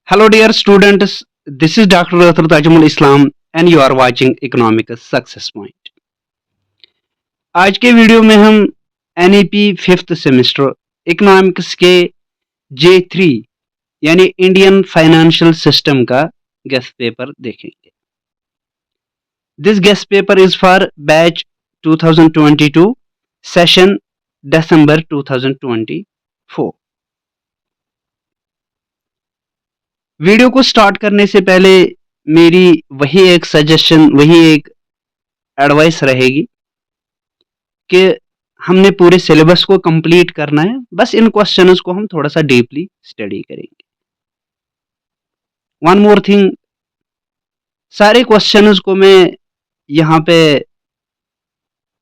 Hello, dear students. This is Dr. Rathur Tajamul Islam, and you are watching Economic Success Point. आज के video में हम NEP fifth semester economics के J3 यानी Indian financial system का guest paper देखेंगे. This guest paper is for batch 2022 session December 2024. Video को start करने से पहले मेरी वही एक सजेशन, वही एक एडवाइस रहेगी कि हमने पूरे सिलेबस को कंप्लीट करना है. बस इन क्वेश्चंस को हम थोड़ा सा डीपली स्टडी करेंगे. वन मोर थिंग, सारे क्वेश्चंस को मैं यहाँ पे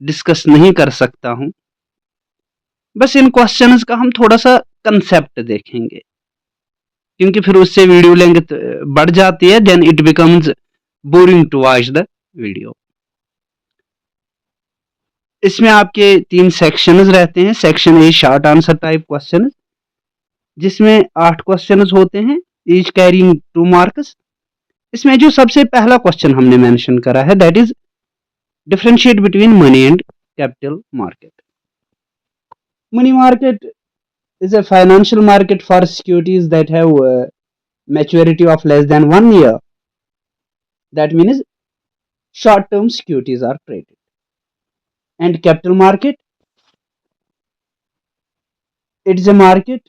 डिस्कस नहीं कर सकता हूँ. बस इन क्वेश्चंस का हम थोड़ा सा कंसेप्ट देखेंगे, क्योंकि फिर उससे वीडियो लेंथ बढ़ जाती है. Then it becomes boring to watch the video. इसमें आपके 3 सेक्शंस रहते हैं. Section A short answer type question, जिसमें 8 क्वेश्चंस होते हैं, ईच कैरिंग 2 मार्क्स. इसमें जो सबसे पहला क्वेश्चन हमने मेंशन करा है, that is differentiate between money and capital market. Money market is a financial market for securities that have maturity of less than 1 year. That means short term securities are traded. And capital market, it is a market,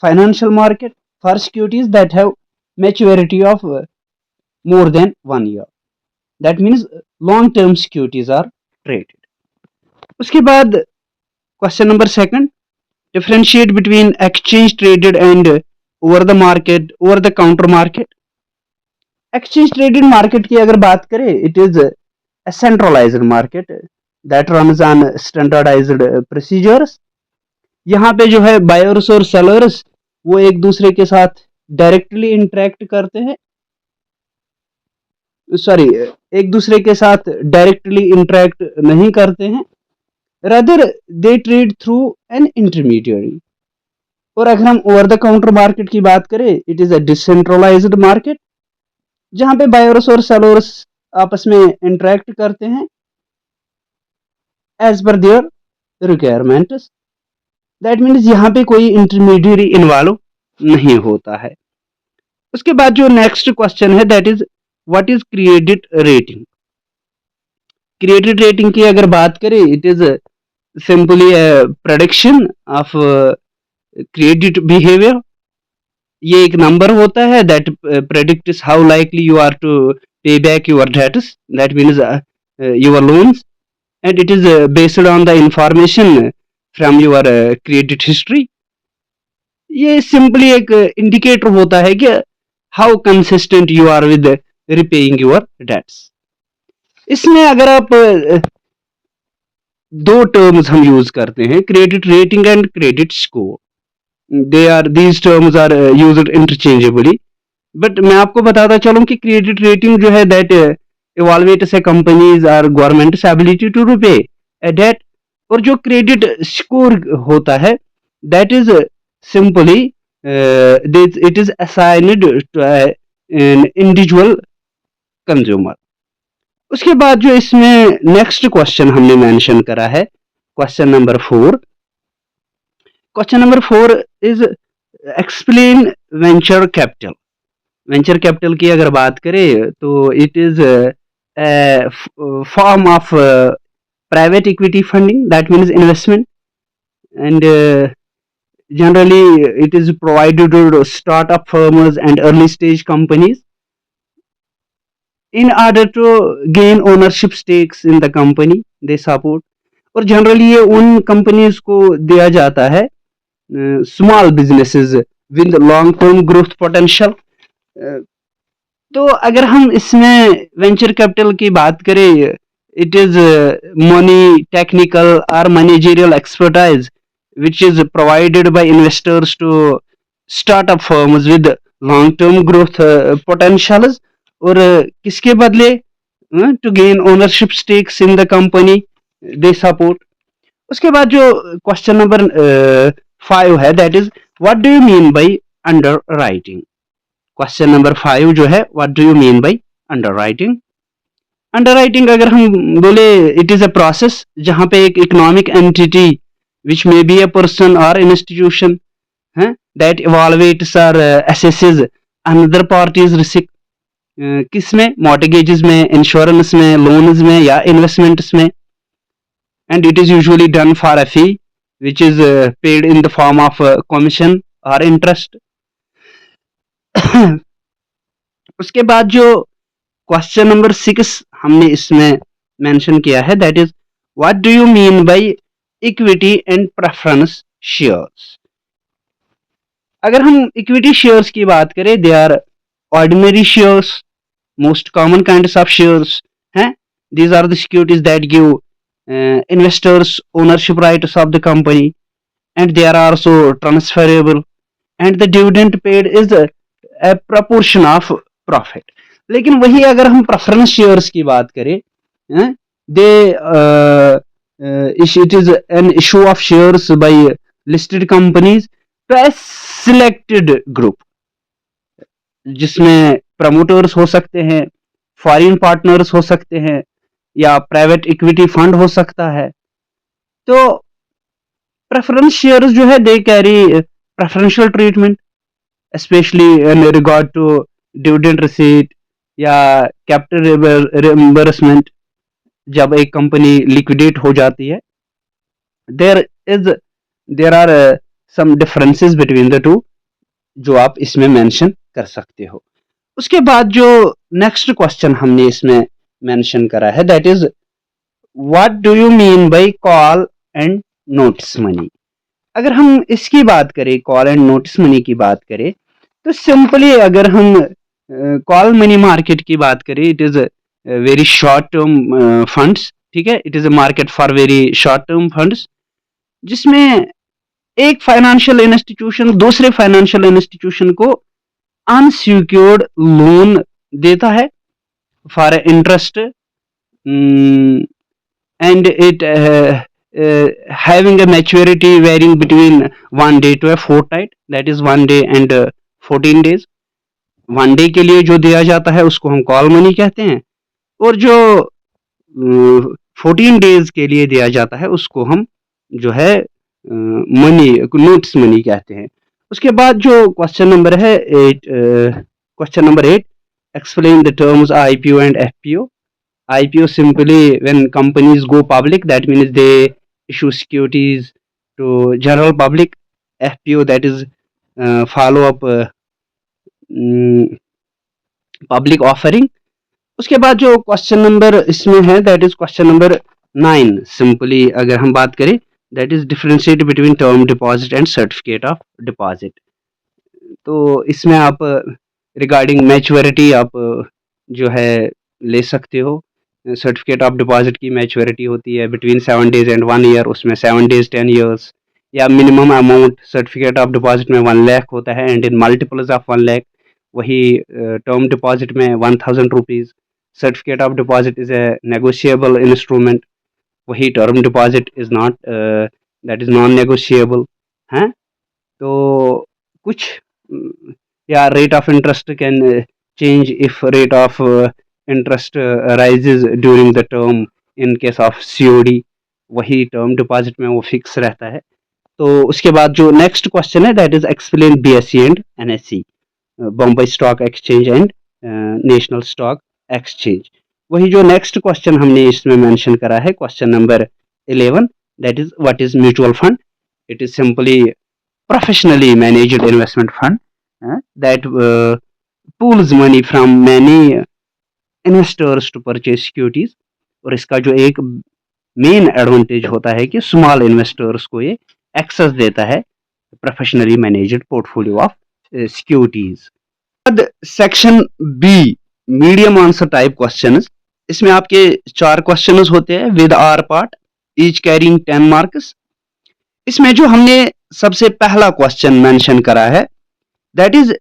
financial market for securities that have maturity of more than 1 year. That means long term securities are traded. उसके बाद question number second, differentiate between exchange traded and over the market, over the counter market. Exchange traded market की अगर बात करें, it is a centralized market that runs on standardized procedures. यहाँ पे जो है बायर्स और सेलर्स वो एक दूसरे के साथ डायरेक्टली इंटरेक्ट करते हैं, सॉरी, एक दूसरे के साथ डायरेक्टली इंटरेक्ट नहीं करते हैं. rather they trade through an intermediary. और अगर हम ओवर द काउंटर मार्केट की बात करें, it is a decentralized market, जहां पे बायर्स और सेलर्स आपस में इंटरेक्ट करते हैं as per there requirements. That means यहाँ पे कोई इंटरमीडियरी इन्वॉल्व नहीं होता है. उसके बाद जो नेक्स्ट क्वेश्चन है, that is what is credit rating. Credit rating की अगर बात करें, it is simply a prediction of credit behavior. ये एक नंबर होता है that predicts how likely you are to pay back your debts, that means your loans, and it is based on the information from your credit history. ये simply एक indicator होता है कि how consistent you are with repaying your debts. इसमें अगर आप दो terms हम यूज करते हैं, credit rating and credit score. These terms are used interchangeably. But मैं आपको बताता चलूं कि क्रेडिट रेटिंग जो है, दैट इवैल्यूएट्स ए कंपनीज और governments ability to repay a debt. और जो क्रेडिट स्कोर होता है, that is simply it is assigned to an individual consumer. उसके बाद जो इसमें नेक्स्ट क्वेश्चन हमने मेंशन करा है, question number 4. Question number 4 is explain venture capital. Venture capital की अगर बात करें तो it is form of private equity funding, that means investment, and generally it is provided to startup firms and early stage companies in order to gain ownership stakes in the company they support. और generally ये उन companies को दिया जाता है, small businesses with long term growth potential. तो अगर हम इसमें वेंचर कैपिटल की बात करें, इट इज मनी, टेक्निकल और managerial expertise which is provided by investors to startup firms with long term growth potentials. और किसके बदले, to gain ownership stakes in the company they support. उसके बाद जो क्वेश्चन नंबर 5 है, that is what do you mean by underwriting. Question number 5 जो है, what do you mean by underwriting? Underwriting अगर हम बोले, इट इज अ प्रोसेस जहां पे एक economic entity which may be a person और इंस्टीट्यूशन है दैट इवॉल्वेट्स और असेसेस अनदर पार्टीज रिस्क, किस में, मॉर्टगेजेस में, इंश्योरेंस में, लोन्स में या इन्वेस्टमेंट्स में, and it is usually done for a fee which is paid in the form of commission or interest. उसके बाद जो क्वेश्चन नंबर 6 हमने इसमें मेंशन किया है, that is what do you mean by equity and preference shares? अगर हम equity shares की बात करें, they are ordinary shares, most common kinds of shares हैं. These are the securities that give investors ownership rights of the company, and they are also transferable, and the dividend paid is a proportion of profit. लेकिन वही अगर हम preference shares की बात करें, दे it is an issue of shares by listed companies to a selected group, जिसमें promoters हो सकते हैं, फॉरेन पार्टनर्स हो सकते हैं, या प्राइवेट इक्विटी फंड हो सकता है. तो प्रेफरेंस शेयर्स जो है, they carry preferential treatment, especially in regard to dividend receipt या कैपिटल रिइंबर्समेंट. जब एक कंपनी लिक्विडेट हो जाती है, there are some differences between the two, जो आप इसमें मेंशन कर सकते हो. उसके बाद जो नेक्स्ट क्वेश्चन हमने इसमें मेंशन करा है, that is what do you mean bye call and notice money? अगर हम इसकी बात करें, कॉल एंड नोटिस मनी की बात करें, तो सिंपली अगर हम कॉल मनी मार्केट की बात करें, it is very short term funds. ठीक है, it is a market for very short term funds, जिसमें एक फाइनेंशियल इंस्टीट्यूशन दूसरे फाइनेंशियल इंस्टीट्यूशन को अनसिक्योर्ड लोन देता है for interest, and it having a maturity varying between 1 day to a fortnight, that is 1 day and 14 days. 1 day के लिए जो दिया जाता है उसको हम कॉल मनी कहते हैं, और जो 14 days के लिए दिया जाता है उसको हम जो है मनी, नोट्स मनी कहते हैं. उसके बाद जो क्वेश्चन नंबर है 8, question number 8, explain the terms IPO and FPO. IPO simply when companies go public, that means they issue securities to general public. FPO, that is follow up public offering. उसके बाद जो question number इसमें है, that is question number 9. Simply अगर हम बात करें, that is differentiate between term deposit and certificate of deposit. तो इसमें आप रिगार्डिंग मैच्योरिटी आप जो है ले सकते हो. सर्टिफिकेट ऑफ डिपॉजिट की मैच्योरिटी होती है बिटवीन 7 days एंड 1 year, उसमें 7 days 10 years, या minimum amount certificate of deposit में 1 lakh होता है, and in multiples of 1 lakh. वही टर्म डिपॉजिट में 1000 rupees. Certificate of deposit is a negotiable instrument, वही term deposit is not, that is non negotiable हैं. तो कुछ या rate of interest can change if rate of interest rises during the term in case of COD. वही term deposit में वो fix रहता है. तो उसके बाद जो नेक्स्ट क्वेश्चन है, that is explain BSE and NSE, Bombay stock exchange and national stock exchange. वही जो नेक्स्ट क्वेश्चन हमने इसमें मेंशन करा है, question number 11, that is what is mutual fund? It is simply professionally managed investment fund that pools money from many investors to purchase securities. और इसका जो एक मेन एडवांटेज होता है कि स्मॉल इन्वेस्टर्स को ये एक्सेस देता है professionally managed portfolio of securities. Section B, medium answer type questions. इसमें आपके 4 क्वेश्चंस होते हैं with or part, each carrying 10 marks. इसमें जो हमने सबसे पहला क्वेश्चन मेंशन करा है, that is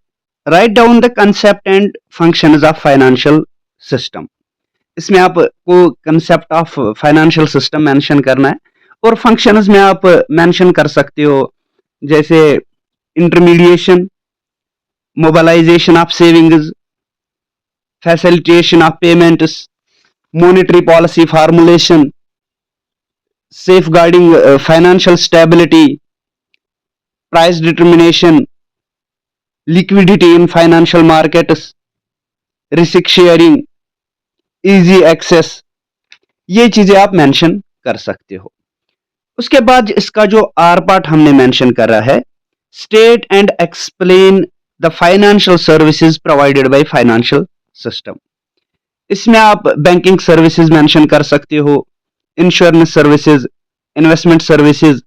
write down the concept and functions of financial system. इसमें आपको concept of financial system mention करना है, और फंक्शंस में आप मेंशन कर सकते हो जैसे intermediation, mobilization of savings, facilitation of payments, monetary policy formulation, safeguarding financial stability, price determination, liquidity in financial markets, risk sharing, easy access, ये चीजें आप मेंशन कर सकते हो। उसके बाद इसका जो आर पार्ट हमने मेंशन करा है, state and explain the financial services provided by financial system. इसमें आप बैंकिंग सर्विसेज मेंशन कर सकते हो, insurance services, investment services,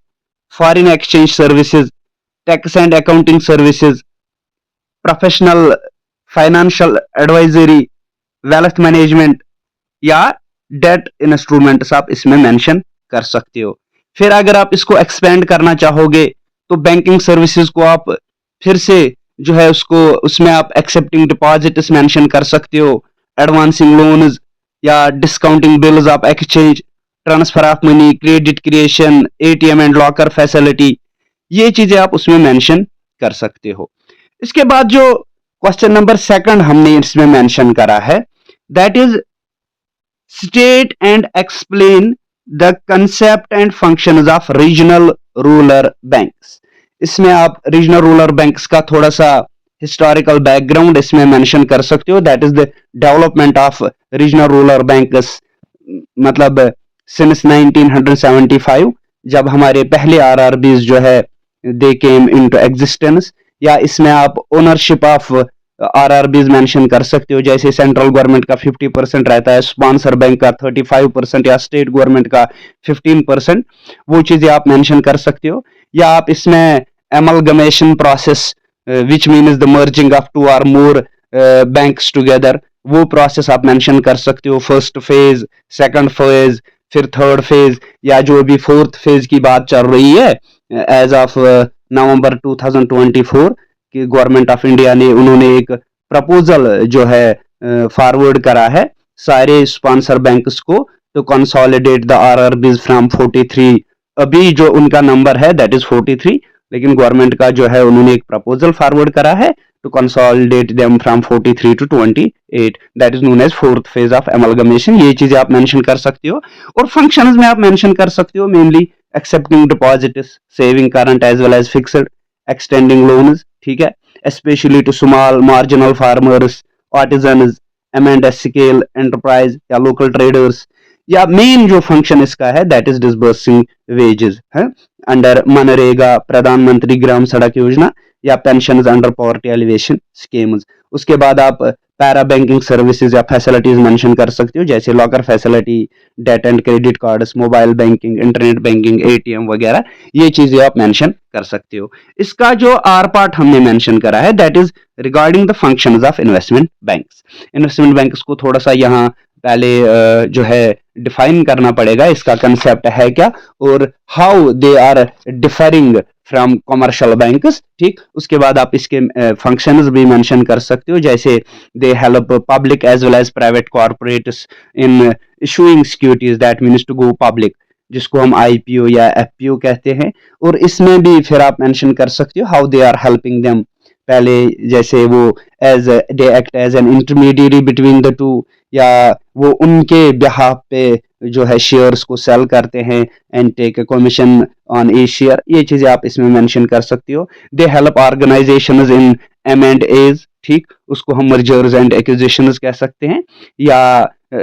foreign exchange services, tax and accounting services, professional financial advisory, wealth management या debt instruments आप इसमें mention कर सकते हो। फिर अगर आप इसको एक्सपेंड करना चाहोगे तो बैंकिंग सर्विसेज को आप फिर से जो है उसको उसमें आप एक्सेप्टिंग डिपॉजिट्स मेंशन कर सकते हो, एडवांसिंग लोन्स या discounting bills of exchange, transfer of money, credit creation, ATM and locker facility, ये चीजें आप उसमें मेंशन कर सकते हो। इसके बाद जो क्वेश्चन नंबर सेकंड हमने इसमें मेंशन करा है, that is state and explain the concept and functions of regional rural banks. इसमें आप रीजनल रूरल बैंक्स का थोड़ा सा हिस्टोरिकल बैकग्राउंड इसमें मेंशन कर सकते हो, that is the development of regional rural banks, मतलब सिंस 1975 जब हमारे पहले आरआरबीज जो है दे केम इनटू एग्जिस्टेंस, या इसमें आप ओनरशिप ऑफ आरआरबीज मेंशन कर सकते हो, जैसे सेंट्रल गवर्नमेंट का 50% रहता है, स्पॉन्सर बैंक का 35% या स्टेट गवर्नमेंट का 15%, वो चीजें आप मेंशन कर सकते हो। या आप इसमें amalgamation process which means the merging of two or more banks together, वो प्रोसेस आप मेंशन कर सकते हो, फर्स्ट फेज, सेकंड फेज, फिर थर्ड फेज, या जो अभी फोर्थ फेज की बात चल रही है एज ऑफ नवंबर 2024 कि गवर्नमेंट ऑफ इंडिया ने उन्होंने एक प्रपोजल जो है फॉरवर्ड करा है सारे स्पॉन्सर बैंक्स को to consolidate the RRBs from 43, अभी जो उनका नंबर है दैट इज 43, लेकिन गवर्नमेंट का जो है उन्होंने एक प्रपोजल फॉरवर्ड करा है to consolidate them from 43 to 28, that is known as fourth phase of amalgamation. ये चीजें आप मेंशन कर सकते हो। और फंक्शंस में आप मेंशन कर सकते हो mainly accepting deposits, saving current as well as fixed, extending loans, ठीक है, specially to small marginal farmers, artisans, M and S scale enterprise या लोकल ट्रेडर्स, या मेन जो फंक्शन इसका है दैट इज डिसबर्सिंग वेजेस है अंडर मनरेगा, प्रधानमंत्री ग्राम सड़क योजना या pension under poverty alleviation schemes. उसके बाद आप पैरा बैंकिंग सर्विसेज या फैसिलिटीज मेंशन कर सकते हो, जैसे locker facility, date and credit cards, mobile banking, internet banking, ATM वगैरह, ये चीजें आप मेंशन कर सकते हो। इसका जो आर पार्ट हमने मेंशन करा है that is regarding the functions of investment banks. Investment banks को थोड़ा सा यहाँ पहले जो है डिफाइन करना पड़ेगा, इसका कंसेप्ट है क्या और how they are differing from commercial banks, ठीक। उसके बाद आप इसके फंक्शंस भी मेंशन कर सकते हो, जैसे they help public as well as private corporates in issuing securities, that means to go public, जिसको हम आईपीओ या एफपीओ कहते हैं। और इसमें भी फिर आप मेंशन कर सकते हो how they are helping them, पहले जैसे वो as they act as an intermediary between the two, या वो उनके बिहाफ पे जो है शेयर्स को सेल करते हैं and take commission on a share, ये चीजें आप इसमें मेंशन कर सकते हो। They help organisations in M and As, ठीक, उसको हम मर्जर्स एंड एक्विजिशंस कह सकते हैं, या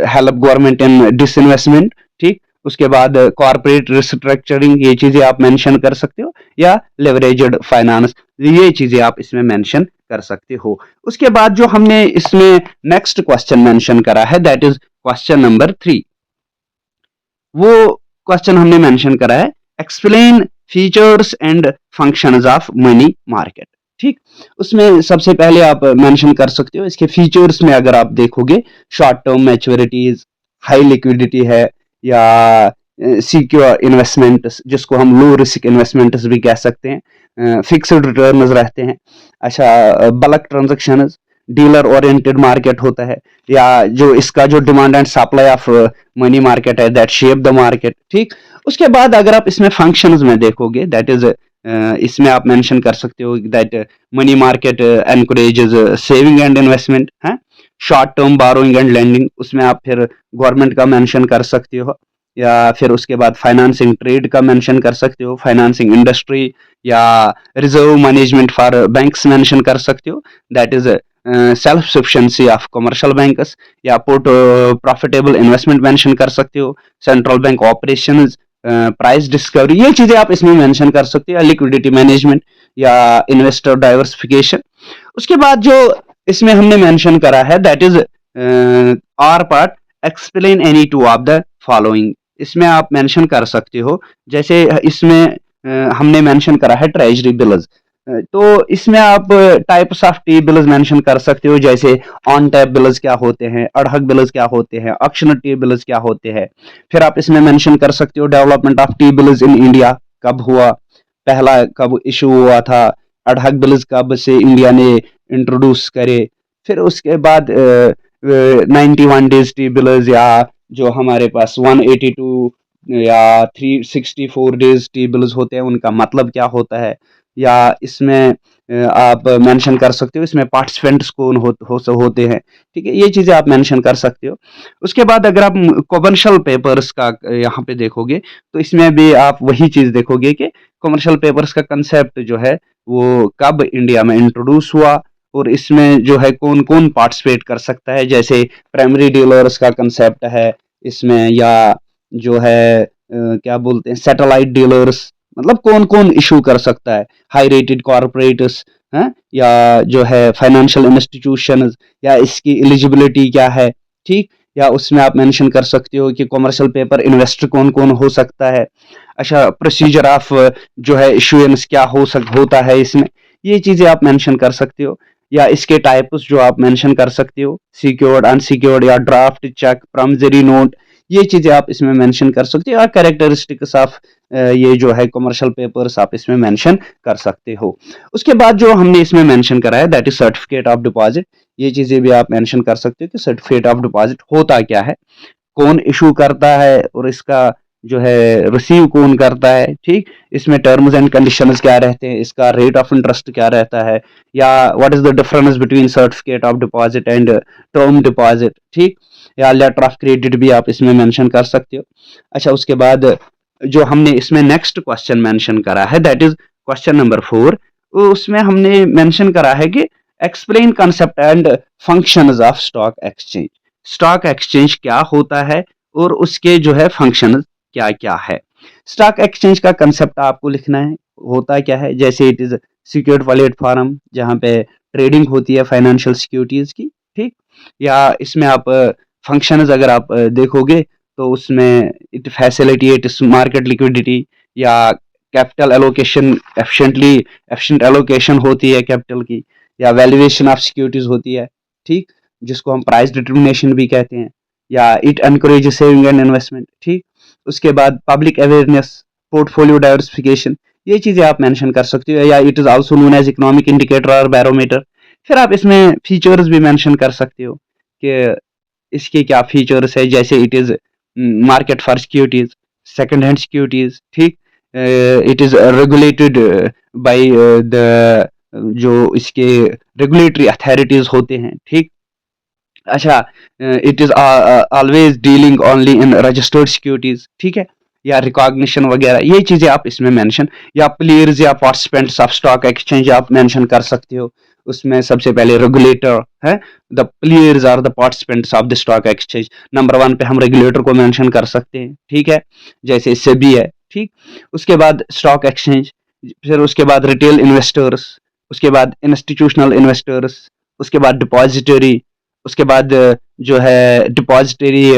हेल्प गवर्नमेंट इन डिसइन्वेस्टमेंट, ठीक। उसके बाद कॉर्पोरेट रिस्ट्रक्चरिंग, ये चीजें आप मेंशन कर सकते हो, या लेवरेज्ड फाइनेंस, ये चीजें आप इसमें मेंशन कर सकते हो। उसके बाद जो हमने इसमें नेक्स्ट क्वेश्चन मेंशन करा है दैट इज क्वेश्चन नंबर 3, वो क्वेश्चन हमने मेंशन करा है explain features and functions of money market, ठीक। उसमें सबसे पहले आप मेंशन कर सकते हो इसके फीचर्स में, अगर आप देखोगे शॉर्ट टर्म मैच्योरिटीज, हाई लिक्विडिटी है, या सिक्योर इन्वेस्टमेंट जिसको हम लो रिस्क इन्वेस्टमेंट्स भी कह सकते हैं, फिक्स्ड रिटर्न्स रहते हैं, अच्छा bulk transactions, dealer oriented market होता है, या जो इसका जो demand and supply of money market है दैट शेप द मार्केट, ठीक। उसके बाद अगर आप इसमें फंक्शंस में देखोगे दैट इज इसमें आप मेंशन कर सकते हो that money market encourages saving and investment है, short term borrowing and lending, उसमें आप फिर गवर्नमेंट का मेंशन कर सकते हो, या फिर उसके बाद फाइनेंसिंग ट्रेड का मेंशन कर सकते हो, फाइनेंसिंग इंडस्ट्री, या reserve management for banks mention कर सकते हो, that is self sufficiency of commercial banks, या पोर्ट प्रॉफिटेबल इन्वेस्टमेंट मेंशन कर सकते हो, central bank operations, price discovery, ये चीजें आप इसमें मेंशन कर सकते हो, लिक्विडिटी मैनेजमेंट या इन्वेस्टर डाइवर्सिफिकेशन। उसके बाद जो इसमें हमने मेंशन करा है that is or part, explain any two of the following, इसमें आप मेंशन कर सकते हो, जैसे इसमें हमने मेंशन करा है ट्रेजरी बिल्स, तो इसमें आप types of T bills mention कर सकते हो, जैसे ऑन टैप बिल्स क्या होते हैं, अड़हक बिल्स क्या होते हैं, ऑक्शन टी बिल्स क्या होते हैं। फिर आप इसमें मेंशन कर सकते हो development of T bills in India कब हुआ, पहला कब इशू हुआ था, अड़हक बिल्स कब से इंडिया ने इंट्रोड्यूस करे, फिर उसके बाद 91 डेज टी बिल्स, या जो हमारे पास 182 या 364 डेज टी बिल्स होते हैं उनका मतलब क्या होता है, या इसमें आप मेंशन कर सकते हो इसमें पार्टिसिपेंट्स कौन होते हैं, ठीक है, ये चीजें आप मेंशन कर सकते हो। उसके बाद अगर आप कॉमर्शियल पेपर्स का यहाँ पे देखोगे तो इसमें भी आप वही चीज देखोगे कि कॉमर्शियल पेपर्स का कंसेप्ट जो है वो कब इंडिया में इंट्रोड्यूस हुआ, और इसमें जो है कौन कौन पार्टिसिपेट कर सकता है, जैसे प्राइमरी डीलर्स का कंसेप्ट है इसमें, या जो है क्या बोलते हैं सैटेलाइट डीलर्स, मतलब कौन कौन इशू कर सकता है, हाई रेटेड कॉर्पोरेट्स हैं, या जो है फाइनेंशियल इंस्टीट्यूशंस, या इसकी एलिजिबिलिटी क्या है, ठीक, या उसमें आप मेंशन कर सकते हो कि कॉमर्शियल पेपर इन्वेस्टर कौन कौन हो सकता है, अच्छा प्रोसीजर ऑफ जो है इशूएंस क्या होता है इसमें, ये चीजें आप मेंशन कर सकते हो, या इसके टाइप्स जो आप मेंशन कर सकते हो, सिक्योर्ड अनसिक्योर्ड या ड्राफ्ट चेक प्रॉमिसरी नोट, ये चीजें आप इसमें मेंशन कर सकते हो, या कैरेक्टरिस्टिक्स ऑफ ये जो है कमर्शियल पेपर्स आप इसमें मेंशन कर सकते हो। उसके बाद जो हमने इसमें मेंशन करा है that is certificate of deposit, ये चीजें भी आप मेंशन कर सकते हो कि सर्टिफिकेट ऑफ डिपॉजिट होता क्या है, कौन इशू करता है, और इसका जो है रिसीव कौन करता है, ठीक, इसमें टर्म्स एंड कंडीशंस क्या रहते हैं, इसका रेट ऑफ इंटरेस्ट क्या रहता है, या what is the difference between certificate of deposit and term deposit, ठीक, या लेटर ऑफ क्रेडिट भी आप इसमें मेंशन कर सकते हो। अच्छा उसके बाद जो हमने इसमें नेक्स्ट क्वेश्चन मेंशन करा है दैट इज क्वेश्चन नंबर 4, उसमें हमने मेंशन करा है कि explain concept and functions of stock exchange, stock exchange क्या होता है और उसके जो है फंक्शन क्या क्या है। स्टॉक एक्सचेंज का कंसेप्ट आपको लिखना है, होता क्या है, जैसे इट इज सिक्योर्ड प्लेटफॉर्म जहाँ पे ट्रेडिंग होती है फाइनेंशियल सिक्योरिटीज की, ठीक, या इसमें आप फंक्शंस अगर आप देखोगे तो उसमें इट फैसिलिटेट्स मार्केट लिक्विडिटी, या कैपिटल एलोकेशन एफिशिएंट एलोकेशन होती है कैपिटल की, या वैल्यूएशन ऑफ सिक्योरिटीज होती है, ठीक, जिसको हम प्राइस डिटर्मिनेशन भी कहते हैं, या it encourage saving and investment, ठीक। उसके बाद पब्लिक अवेयरनेस, पोर्टफोलियो डाइवर्सिफिकेशन, ये चीजें आप मेंशन कर सकते हो, या it is also known as economic indicator or barometer. फिर आप इसमें फीचर्स भी मेंशन कर सकते हो कि इसके क्या फीचर्स है, जैसे it is market for securities, second hand securities, ठीक, it is regulated by the जो इसके रेगुलेटरी अथॉरिटीज होते हैं, ठीक। अच्छा it is always dealing only in registered securities, ठीक है, या रिकॉग्निशन वगैरह, ये चीजें आप इसमें मेंशन, या प्लेयर्स या पार्टिसिपेंट्स ऑफ स्टॉक एक्सचेंज आप मेंशन कर सकते हो। उसमें सबसे पहले रेगुलेटर है, the players are the participants of the stock exchange, number 1 पे हम रेगुलेटर को मेंशन कर सकते हैं, ठीक है, जैसे सेबी है, ठीक। उसके बाद स्टॉक एक्सचेंज, फिर उसके बाद रिटेल इन्वेस्टर्स, उसके बाद इंस्टीट्यूशनल इन्वेस्टर्स, उसके बाद डिपॉजिटरी, उसके बाद जो है डिपॉजिटरी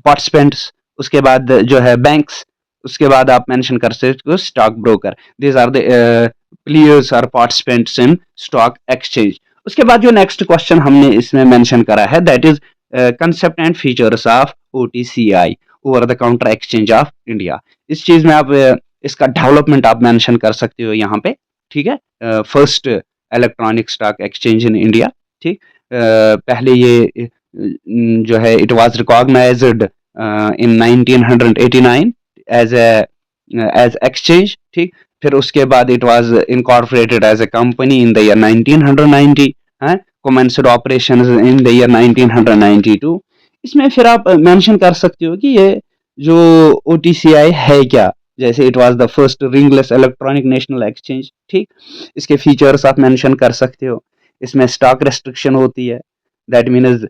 पार्टिसिपेंट्स, उसके बाद जो है बैंक्स, उसके बाद आप मेंशन कर सकते हो stock broker, these are the players or participants in stock exchange. उसके बाद जो नेक्स्ट क्वेश्चन हमने इसमें मेंशन करा है that is concept and features of OTCI, over the counter exchange of India. इस चीज में आप इसका डेवलपमेंट आप मेंशन कर सकते हो यहाँ पे, ठीक है, first electronic stock exchange in India, ठीक। पहले ये जो है it was recognized in 1989 as exchange, ठीक। फिर उसके बाद it was incorporated as a company in the year 1990 है, commenced operations in the year 1992। इसमें फिर आप मेंशन कर सकते हो कि ये जो ओटीसीआई है क्या, जैसे it was the first ringless electronic national exchange, ठीक। इसके फीचर्स आप मेंशन कर सकते हो। इसमें स्टॉक रेस्ट्रिक्शन होती है, दैट मीन्स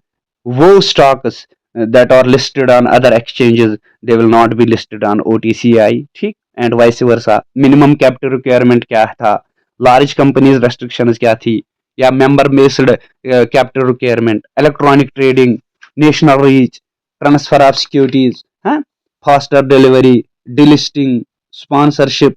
वो stocks that are listed on other exchanges they will not be listed on OTCI, ठीक। And vice versa. Minimum capital requirement क्या था, लार्ज कंपनीज रेस्ट्रिक्शंस क्या थी, या member based capital requirement, electronic trading, national reach, transfer of securities, हाँ, faster delivery, delisting, sponsorship,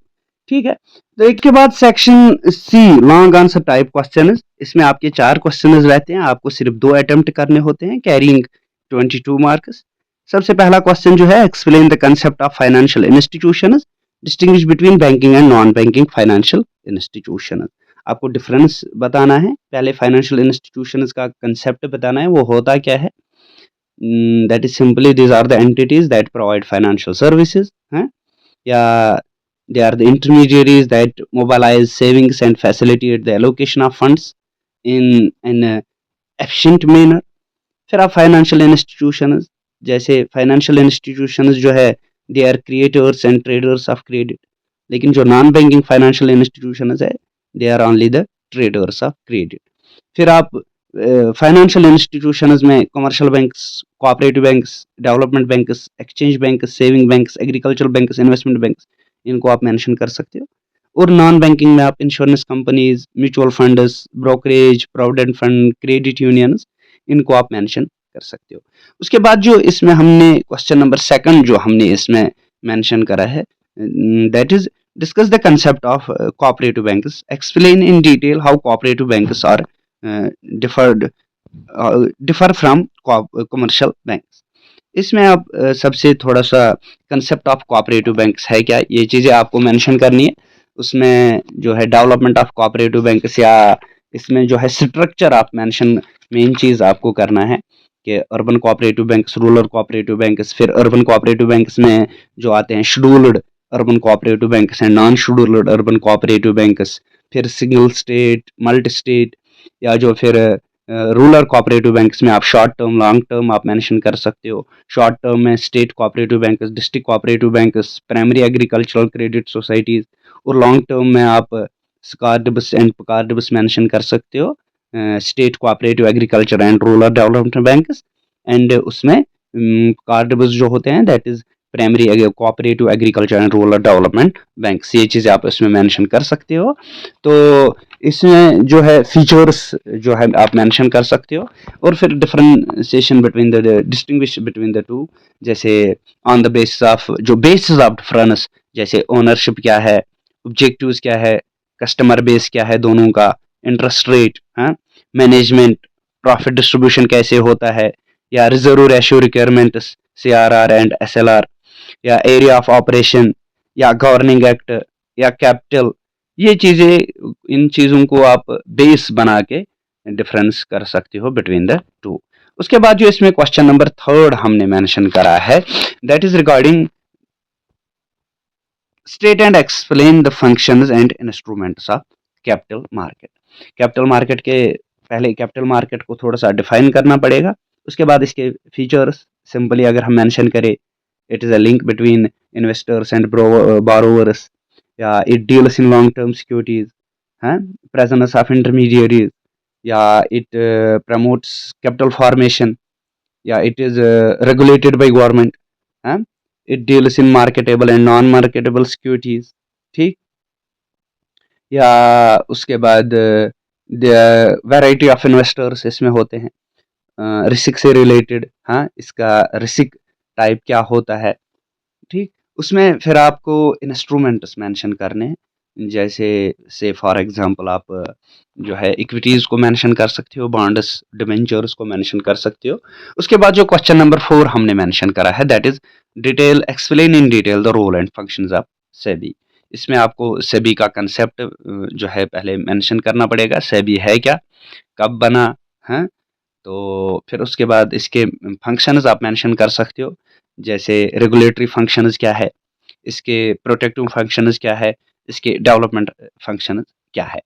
ठीक है। तो एक के बाद section C, long answer type question. इसमें आपके 4 क्वेश्चन रहते हैं, आपको सिर्फ 2 अटेम्प्ट करने होते हैं, कैरिंग 22 मार्क्स। सबसे पहला क्वेश्चन जो है, explain the concept of financial institutions, distinguish between banking and non banking financial institution. आपको डिफरेंस बताना है, पहले फाइनेंशियल इंस्टीट्यूशंस का कंसेप्ट बताना है, वो होता क्या है। That is simply these are the entities that provide financial services, हैं, या they are the intermediaries that mobilize savings and facilitate the allocation of funds in an efficient manner। फिर आप फाइनेंशियल इंस्टीट्यूशंस, जैसे फाइनेंशियल इंस्टीट्यूशंस जो है, they are creators and traders of credit, लेकिन जो non banking financial institutions है, they are only the traders of credit. फिर आप फाइनेंशियल इंस्टीट्यूशंस में commercial banks, cooperative banks, development banks, exchange banks, saving banks, agricultural banks, investment banks, इनको आप mention कर सकते हो। और नॉन बैंकिंग में आप insurance companies, mutual funds, brokerage, provident fund, credit unions, इनको आप मेंशन कर सकते हो। उसके बाद जो इसमें हमने क्वेश्चन नंबर 2 जो हमने इसमें मेंशन करा है, that is discuss the concept of cooperative banks, explain in detail how cooperative banks are differ from commercial banks. इसमें आप सबसे थोड़ा सा कंसेप्ट ऑफ कोऑपरेटिव बैंक्स है क्या, ये चीज़ें आपको मेंशन करनी है। उसमें जो है डेवलपमेंट ऑफ कोऑपरेटिव बैंक्स, या इसमें जो है स्ट्रक्चर आप मेंशन, मेन चीज़ आपको करना है कि urban cooperative banks, rural cooperative banks, फिर अर्बन कोऑपरेटिव बैंक्स में जो आते हैं शेड्यूल्ड अर्बन कोऑपरेटिव बैंक्स हैं, non scheduled urban cooperative banks, फिर सिंगल स्टेट, मल्टी स्टेट, या जो फिर रूरल कोऑपरेटिव बैंक्स में आप शॉर्ट टर्म, लॉन्ग टर्म आप मेंशन कर सकते हो। शॉर्ट टर्म में state cooperative banks, district cooperative banks, primary agricultural credit societies, और लॉन्ग टर्म में आप स्कॉर्डिबस एंड पकॉर्डिबस मेंशन कर सकते हो, state cooperative agriculture and rural development banks. And उसमें पकॉर्डिबस जो होते हैं, that is primary cooperative agriculture and rural development banks, ये चीज़ें आप इसमें मेंशन कर सकते हो। तो इसमें जो है फीचर्स जो है आप मेंशन कर सकते हो। और फिर differentiation between the, distinguish between the to, जैसे ऑन द बेसिस ऑफ, जो बेसिस ऑफ डिफरेंस, जैसे ओनरशिप क्या है, ऑब्जेक्टिव्स क्या है, कस्टमर बेस क्या है दोनों का, इंटरेस्ट रेट, हाँ, मैनेजमेंट, प्रॉफिट डिस्ट्रीब्यूशन कैसे होता है, या reserve ratio requirements, CRR and SLR, या एरिया ऑफ ऑपरेशन, या गवर्निंग एक्ट, या कैपिटल, ये चीज़ें, इन चीज़ों को आप बेस बना के डिफरेंस कर सकते हो बिटवीन द टू। उसके बाद जो इसमें क्वेश्चन नंबर 3 हमने मेंशन करा है, that is regarding state and explain the functions and instruments of capital market. Capital market के पहले कैपिटल मार्केट को थोड़ा सा डिफाइन करना पड़ेगा, उसके बाद इसके फीचर्स सिंपली अगर हम मेंशन करें, it is a link between investors and borrowers, या it deals in long term securities, हैं, प्रेजेंस ऑफ इंटरमीडिएरीज, या इट प्रमोट्स कैपिटल फॉर्मेशन, या it is regulated by government, हैं, it deals in marketable and non marketable securities, ठीक। या उसके बाद variety of investors इसमें होते हैं, रिस्क से रिलेटेड, हाँ, इसका रिस्क टाइप क्या होता है, ठीक। उसमें फिर आपको इंस्ट्रूमेंट्स मेंशन करने हैं, जैसे से फॉर एग्जांपल आप जो है इक्विटीज़ को मेंशन कर सकते हो, बॉन्ड्स, डिबेंचर्स को मेंशन कर सकते हो। उसके बाद जो क्वेश्चन नंबर 4 हमने मेंशन करा है, that is detail, explain in detail the role and functions of SEBI. इसमें आपको सेबी का कंसेप्ट जो है पहले मेंशन करना पड़ेगा, सेबी है क्या, कब बना है, तो फिर उसके बाद इसके फंक्शंस आप मेंशन कर सकते हो, जैसे रेगुलेटरी फंक्शंस क्या है, इसके प्रोटेक्टिव फंक्शंस क्या है, इसके डेवलपमेंट फंक्शन क्या है।